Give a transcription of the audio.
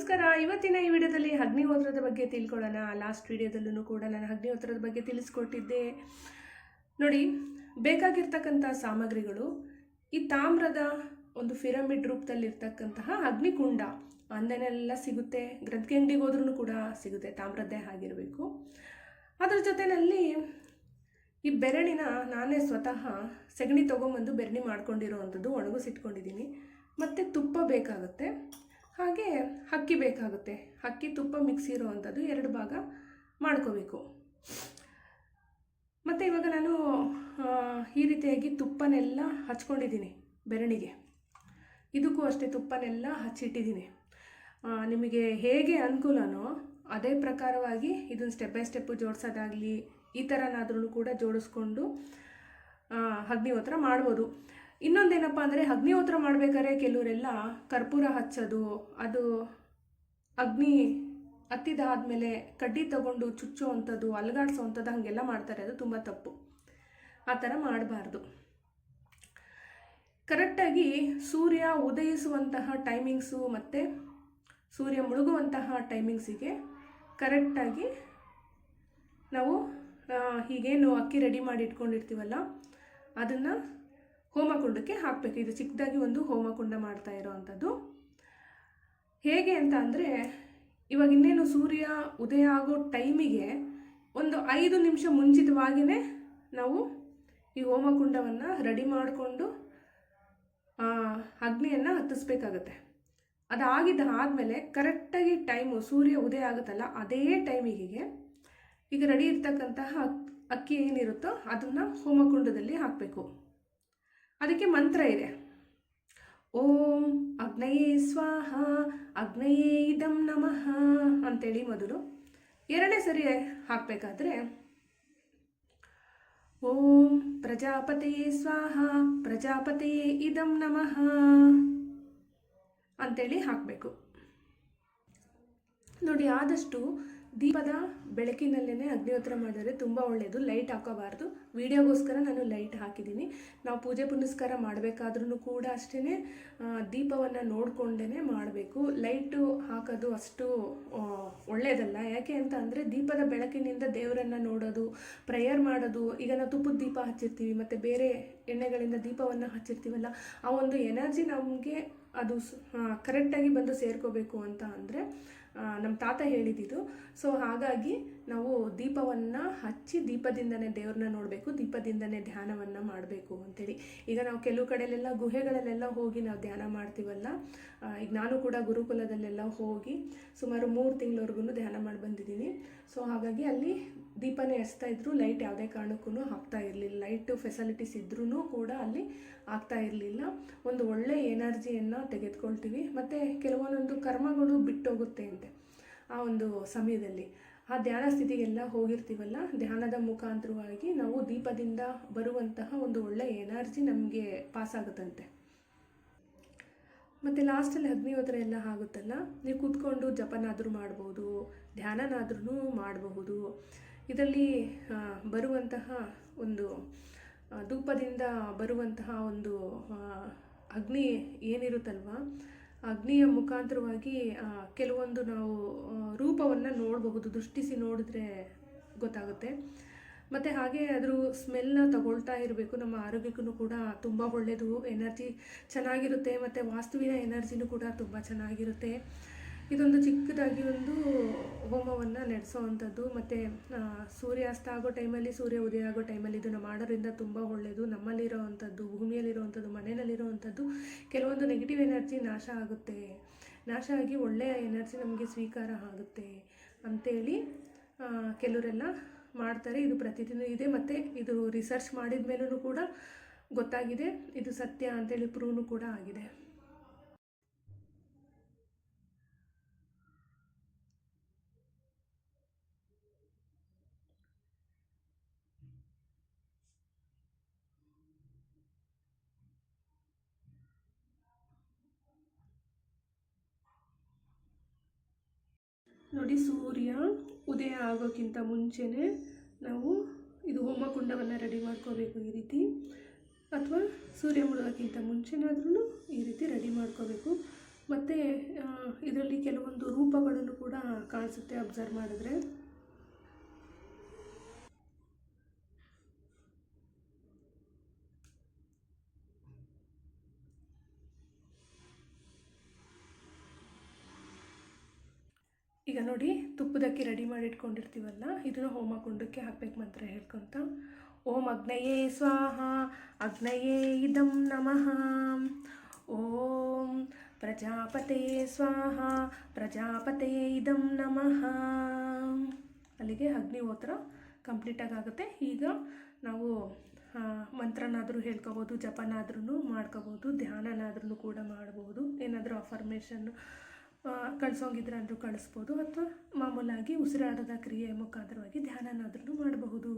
ನಮಸ್ಕಾರ. ಇವತ್ತಿನ ಈ ವಿಡಿಯೋದಲ್ಲಿ ಅಗ್ನಿಹೋತ್ರದ ಬಗ್ಗೆ ತಿಳ್ಕೊಳ್ಳೋಣ. ಲಾಸ್ಟ್ ವಿಡಿಯೋದಲ್ಲೂ ಕೂಡ ನಾನು ಅಗ್ನಿಹೋತ್ರದ ಬಗ್ಗೆ ತಿಳಿಸ್ಕೊಟ್ಟಿದ್ದೆ ನೋಡಿ. ಬೇಕಾಗಿರ್ತಕ್ಕಂಥ ಸಾಮಗ್ರಿಗಳು ಈ ತಾಮ್ರದ ಒಂದು ಪಿರಮಿಡ್ ರೂಪದಲ್ಲಿರ್ತಕ್ಕಂತಹ ಅಗ್ನಿಕುಂಡ ಅಂದನೆಲ್ಲ ಸಿಗುತ್ತೆ. ಗ್ರಂಥಿ ಅಂಗಡಿಗೆ ಹೋದ್ರೂ ಕೂಡ ಸಿಗುತ್ತೆ, ತಾಮ್ರದ್ದೇ ಆಗಿರಬೇಕು. ಅದರ ಜೊತೆಯಲ್ಲಿ ಈ ಬೆರಳಿನ ನಾನೇ ಸ್ವತಃ ಸೆಗಣಿ ತೊಗೊಂಬಂದು ಬೆರಣಿ ಮಾಡ್ಕೊಂಡಿರೋವಂಥದ್ದು ಒಣಗಿಸಿಟ್ಕೊಂಡಿದ್ದೀನಿ. ಮತ್ತು ತುಪ್ಪ ಬೇಕಾಗುತ್ತೆ, ಹಾಗೆ ಅಕ್ಕಿ ಬೇಕಾಗುತ್ತೆ. ಅಕ್ಕಿ ತುಪ್ಪ ಮಿಕ್ಸ್ ಇರೋವಂಥದ್ದು 2 ಭಾಗ ಮಾಡ್ಕೋಬೇಕು. ಮತ್ತು ಇವಾಗ ನಾನು ಈ ರೀತಿಯಾಗಿ ತುಪ್ಪನೆಲ್ಲ ಹಚ್ಕೊಂಡಿದ್ದೀನಿ ಬೆರಣಿಗೆ. ಇದಕ್ಕೂ ಅಷ್ಟೇ ತುಪ್ಪನೆಲ್ಲ ಹಚ್ಚಿಟ್ಟಿದ್ದೀನಿ. ನಿಮಗೆ ಹೇಗೆ ಅನುಕೂಲನೋ ಅದೇ ಪ್ರಕಾರವಾಗಿ ಇದನ್ನು ಸ್ಟೆಪ್ ಬೈ ಸ್ಟೆಪ್ಪು ಜೋಡಿಸೋದಾಗಲಿ ಈ ಥರನಾದ್ರೂ ಕೂಡ ಜೋಡಿಸ್ಕೊಂಡು ಅಗ್ನಿಹೋತ್ರ ಮಾಡ್ಬೋದು. ಇನ್ನೊಂದೇನಪ್ಪ ಅಂದರೆ ಅಗ್ನಿಹೋತ್ರ ಮಾಡಬೇಕಾದ್ರೆ ಕೆಲವರೆಲ್ಲ ಕರ್ಪೂರ ಹಚ್ಚೋದು, ಅದು ಅಗ್ನಿ ಹತ್ತಿದಾದ್ಮೇಲೆ ಕಡ್ಡಿ ತಗೊಂಡು ಚುಚ್ಚೋ ಅಂಥದ್ದು, ಅಲುಗಾಡಿಸೋ ಅಂಥದ್ದು ಹಾಗೆಲ್ಲ ಮಾಡ್ತಾರೆ. ಅದು ತುಂಬ ತಪ್ಪು. ಆ ಥರ ಮಾಡಬಾರ್ದು. ಕರೆಕ್ಟಾಗಿ ಸೂರ್ಯ ಉದಯಿಸುವಂತಹ ಟೈಮಿಂಗ್ಸು ಮತ್ತು ಸೂರ್ಯ ಮುಳುಗುವಂತಹ ಟೈಮಿಂಗ್ಸಿಗೆ ಕರೆಕ್ಟಾಗಿ ನಾವು ಹೀಗೇನು ಅಕ್ಕಿ ರೆಡಿ ಮಾಡಿ ಇಟ್ಕೊಂಡಿರ್ತೀವಲ್ಲ ಅದನ್ನು ಹೋಮಕುಂಡಕ್ಕೆ ಹಾಕಬೇಕು. ಇದು ಚಿಕ್ಕದಾಗಿ ಒಂದು ಹೋಮಕುಂಡ ಮಾಡ್ತಾ ಇರೋವಂಥದ್ದು. ಹೇಗೆ ಅಂತ ಅಂದರೆ, ಇವಾಗ ಇನ್ನೇನು ಸೂರ್ಯ ಉದಯ ಆಗೋ ಟೈಮಿಗೆ ಒಂದು 5 ನಿಮಿಷ ಮುಂಚಿತವಾಗಿಯೇ ನಾವು ಈ ಹೋಮಕುಂಡವನ್ನು ರೆಡಿ ಮಾಡಿಕೊಂಡು ಅಗ್ನಿಯನ್ನು ಹತ್ತಿಸ್ಬೇಕಾಗತ್ತೆ. ಅದಾಗಿದ್ದಾದಮೇಲೆ ಕರೆಕ್ಟಾಗಿ ಟೈಮು ಸೂರ್ಯ ಉದಯ ಆಗುತ್ತಲ್ಲ ಅದೇ ಟೈಮಿಗೆ ಈಗ ರೆಡಿ ಇರ್ತಕ್ಕಂತಹ ಅಕ್ಕಿ ಏನಿರುತ್ತೋ ಅದನ್ನು ಹೋಮಕುಂಡದಲ್ಲಿ ಹಾಕಬೇಕು. ಅದಕ್ಕೆ ಮಂತ್ರ ಇದೆ. ಓಂ ಅಗ್ನಯೇ ಸ್ವಾಹ ಅಗ್ನಯೇ ಇದಂ ನಮಃ ಅಂತೇಳಿ ಮೊದಲು. 2ನೇ ಸರಿ ಹಾಕಬೇಕಾದ್ರೆ ಓಂ ಪ್ರಜಾಪತಯೇ ಸ್ವಾಹ ಪ್ರಜಾಪತಯೇ ಇದಂ ನಮಃ ಅಂತೇಳಿ ಹಾಕಬೇಕು. ನೋಡಿ, ಆದಷ್ಟು ದೀಪದ ಬೆಳಕಿನಲ್ಲೇ ಅಗ್ನಿಹೋತ್ರ ಮಾಡಿದರೆ ತುಂಬ ಒಳ್ಳೆಯದು. ಲೈಟ್ ಹಾಕೋಬಾರ್ದು. ವಿಡಿಯೋಗೋಸ್ಕರ ನಾನು ಲೈಟ್ ಹಾಕಿದ್ದೀನಿ. ನಾವು ಪೂಜೆ ಪುನಸ್ಕಾರ ಮಾಡಬೇಕಾದ್ರೂ ಕೂಡ ಅಷ್ಟೇ ದೀಪವನ್ನು ನೋಡಿಕೊಂಡೇ ಮಾಡಬೇಕು. ಲೈಟು ಹಾಕೋದು ಅಷ್ಟು ಒಳ್ಳೆಯದಲ್ಲ. ಯಾಕೆ ಅಂತ ಅಂದರೆ, ದೀಪದ ಬೆಳಕಿನಿಂದ ದೇವರನ್ನು ನೋಡೋದು, ಪ್ರೇಯರ್ ಮಾಡೋದು. ಈಗ ನಾವು ತುಪ್ಪದ ದೀಪ ಹಚ್ಚಿರ್ತೀವಿ ಮತ್ತು ಬೇರೆ ಎಣ್ಣೆಗಳಿಂದ ದೀಪವನ್ನು ಹಚ್ಚಿರ್ತೀವಲ್ಲ, ಆ ಒಂದು ಎನರ್ಜಿ ನಮಗೆ ಅದು ಕರೆಕ್ಟಾಗಿ ಬಂದು ಸೇರ್ಕೋಬೇಕು ಅಂತ ಅಂದರೆ ನಮ್ಮ ತಾತ ಹೇಳಿದ್ದು. ಸೊ ಹಾಗಾಗಿ ನಾವು ದೀಪವನ್ನು ಹಚ್ಚಿ ದೀಪದಿಂದನೇ ದೇವ್ರನ್ನ ನೋಡಬೇಕು, ದೀಪದಿಂದನೇ ಧ್ಯಾನವನ್ನು ಮಾಡಬೇಕು ಅಂಥೇಳಿ. ಈಗ ನಾವು ಕೆಲವು ಕಡೆಯಲ್ಲೆಲ್ಲ ಗುಹೆಗಳಲ್ಲೆಲ್ಲ ಹೋಗಿ ನಾವು ಧ್ಯಾನ ಮಾಡ್ತೀವಲ್ಲ, ಈಗ ನಾನು ಕೂಡ ಗುರುಕುಲದಲ್ಲೆಲ್ಲ ಹೋಗಿ ಸುಮಾರು 3 ತಿಂಗಳವರೆಗೂ ಧ್ಯಾನ ಮಾಡಿ ಬಂದಿದ್ದೀನಿ. ಸೊ ಹಾಗಾಗಿ ಅಲ್ಲಿ ದೀಪನೇ ಹಚ್ತಾ ಇದ್ರು, ಲೈಟ್ ಯಾವುದೇ ಕಾರಣಕ್ಕೂ ಹಾಕ್ತಾ ಇರಲಿಲ್ಲ. ಲೈಟು ಫೆಸಿಲಿಟೀಸ್ ಇದ್ರೂ ಕೂಡ ಅಲ್ಲಿ ಆಗ್ತಾ ಇರಲಿಲ್ಲ. ಒಂದು ಒಳ್ಳೆಯ ಎನರ್ಜಿಯನ್ನು ತೆಗೆದುಕೊಳ್ತೀವಿ ಮತ್ತು ಕೆಲವೊಂದೊಂದು ಕರ್ಮಗಳು ಬಿಟ್ಟೋಗುತ್ತೆ ಅಂತೆ ಆ ಒಂದು ಸಮಯದಲ್ಲಿ. ಆ ಧ್ಯಾನ ಸ್ಥಿತಿಗೆಲ್ಲ ಹೋಗಿರ್ತೀವಲ್ಲ, ಧ್ಯಾನದ ಮುಖಾಂತರವಾಗಿ ನಾವು ದೀಪದಿಂದ ಬರುವಂತಹ ಒಂದು ಒಳ್ಳೆಯ ಎನರ್ಜಿ ನಮಗೆ ಪಾಸ್ ಆಗುತ್ತಂತೆ. ಮತ್ತು ಲಾಸ್ಟಲ್ಲಿ ಅಗ್ನಿಹೋತ್ರ ಎಲ್ಲ ಆಗುತ್ತಲ್ಲ, ನೀವು ಕೂತ್ಕೊಂಡು ಜಪನಾದರೂ ಮಾಡ್ಬೋದು, ಧ್ಯಾನನಾದ್ರೂ ಮಾಡಬಹುದು. ಇದರಲ್ಲಿ ಬರುವಂತಹ ಒಂದು ಧೂಪದಿಂದ ಬರುವಂತಹ ಒಂದು ಅಗ್ನಿ ಏನಿರುತ್ತಲ್ವ, ಅಗ್ನಿಯ ಮುಖಾಂತರವಾಗಿ ಕೆಲವೊಂದು ನಾವು ರೂಪವನ್ನು ನೋಡಬಹುದು. ದೃಷ್ಟಿಸಿ ನೋಡಿದ್ರೆ ಗೊತ್ತಾಗುತ್ತೆ. ಮತ್ತು ಹಾಗೆ ಅದ್ರ ಸ್ಮೆಲ್ನ ತಗೊಳ್ತಾ ಇರಬೇಕು. ನಮ್ಮ ಆರೋಗ್ಯಕ್ಕೂ ಕೂಡ ತುಂಬ ಒಳ್ಳೆಯದು. ಎನರ್ಜಿ ಚೆನ್ನಾಗಿರುತ್ತೆ ಮತ್ತು ವಾಸ್ತುವಿನ ಎನರ್ಜಿನೂ ಕೂಡ ತುಂಬ ಚೆನ್ನಾಗಿರುತ್ತೆ. ಇದೊಂದು ಚಿಕ್ಕದಾಗಿ ಒಂದು ಹೋಮವನ್ನು ನಡೆಸೋವಂಥದ್ದು. ಮತ್ತು ಸೂರ್ಯಾಸ್ತ ಆಗೋ ಟೈಮಲ್ಲಿ, ಸೂರ್ಯ ಉದಯ ಆಗೋ ಟೈಮಲ್ಲಿ ಇದನ್ನು ಮಾಡೋದ್ರಿಂದ ತುಂಬ ಒಳ್ಳೆಯದು. ನಮ್ಮಲ್ಲಿರೋವಂಥದ್ದು, ಭೂಮಿಯಲ್ಲಿರುವಂಥದ್ದು, ಮನೆಯಲ್ಲಿರುವಂಥದ್ದು ಕೆಲವೊಂದು ನೆಗೆಟಿವ್ ಎನರ್ಜಿ ನಾಶ ಆಗುತ್ತೆ. ನಾಶ ಆಗಿ ಒಳ್ಳೆಯ ಎನರ್ಜಿ ನಮಗೆ ಸ್ವೀಕಾರ ಆಗುತ್ತೆ ಅಂಥೇಳಿ ಕೆಲವರೆಲ್ಲ ಮಾಡ್ತಾರೆ. ಇದು ಪ್ರತಿದಿನ ಇದೆ ಮತ್ತು ಇದು ರಿಸರ್ಚ್ ಮಾಡಿದ ಮೇಲೂ ಕೂಡ ಗೊತ್ತಾಗಿದೆ. ಇದು ಸತ್ಯ ಅಂತೇಳಿ ಪ್ರೂವ್ನು ಕೂಡ ಆಗಿದೆ. ನೋಡಿ, ಸೂರ್ಯ ಉದಯ ಆಗೋಕ್ಕಿಂತ ಮುಂಚೆನೇ ನಾವು ಇದು ಹೋಮಕುಂಡವನ್ನು ರೆಡಿ ಮಾಡ್ಕೋಬೇಕು ಈ ರೀತಿ. ಅಥವಾ ಸೂರ್ಯ ಮುಳುಗೋಕ್ಕಿಂತ ಮುಂಚೆನಾದ್ರೂ ಈ ರೀತಿ ರೆಡಿ ಮಾಡ್ಕೋಬೇಕು. ಮತ್ತು ಇದರಲ್ಲಿ ಕೆಲವೊಂದು ರೂಪಗಳನ್ನು ಕೂಡ ಕಾಣಿಸುತ್ತೆ ಅಬ್ಸರ್ವ್ ಮಾಡಿದ್ರೆ. ಈಗ ನೋಡಿ, ತುಪ್ಪದಕ್ಕೆ ರೆಡಿ ಮಾಡಿ ಇಟ್ಕೊಂಡಿರ್ತೀವಲ್ಲ, ಇದನ್ನು ಹೋಮಕುಂಡಕ್ಕೆ ಹಾಕ್ಬೇಕು ಮಂತ್ರ ಹೇಳ್ಕೊತ. ಓಂ ಅಗ್ನಯೇ ಸ್ವಾಹ, ಅಗ್ನಯೇ ಇದಂ ನಮಃ. ಓಂ ಪ್ರಜಾಪತೆ ಸ್ವಾಹ, ಪ್ರಜಾಪತೆ ಇದಂ ನಮಃ. ಅಲ್ಲಿಗೆ ಅಗ್ನಿಹೋತ್ರ ಕಂಪ್ಲೀಟಾಗಿ ಆಗುತ್ತೆ. ಈಗ ನಾವು ಮಂತ್ರನಾದರೂ ಹೇಳ್ಕೊಬೋದು, ಜಪನಾದ್ರೂ ಮಾಡ್ಕೋಬೋದು, ಧ್ಯಾನನಾದ್ರೂ ಕೂಡ ಮಾಡ್ಬೋದು. ಏನಾದರೂ ಅಫರ್ಮೇಷನ್ನು ಕಳಿಸೋಂಗಿದ್ರೆ ಅಂದರೂ ಕಳಿಸ್ಬೋದು, ಅಥವಾ ಮಾಮೂಲಾಗಿ ಉಸಿರಾಟದ ಕ್ರಿಯೆ ಮುಖಾಂತರವಾಗಿ ಧ್ಯಾನನಾದ್ರೂ ಮಾಡಬಹುದು.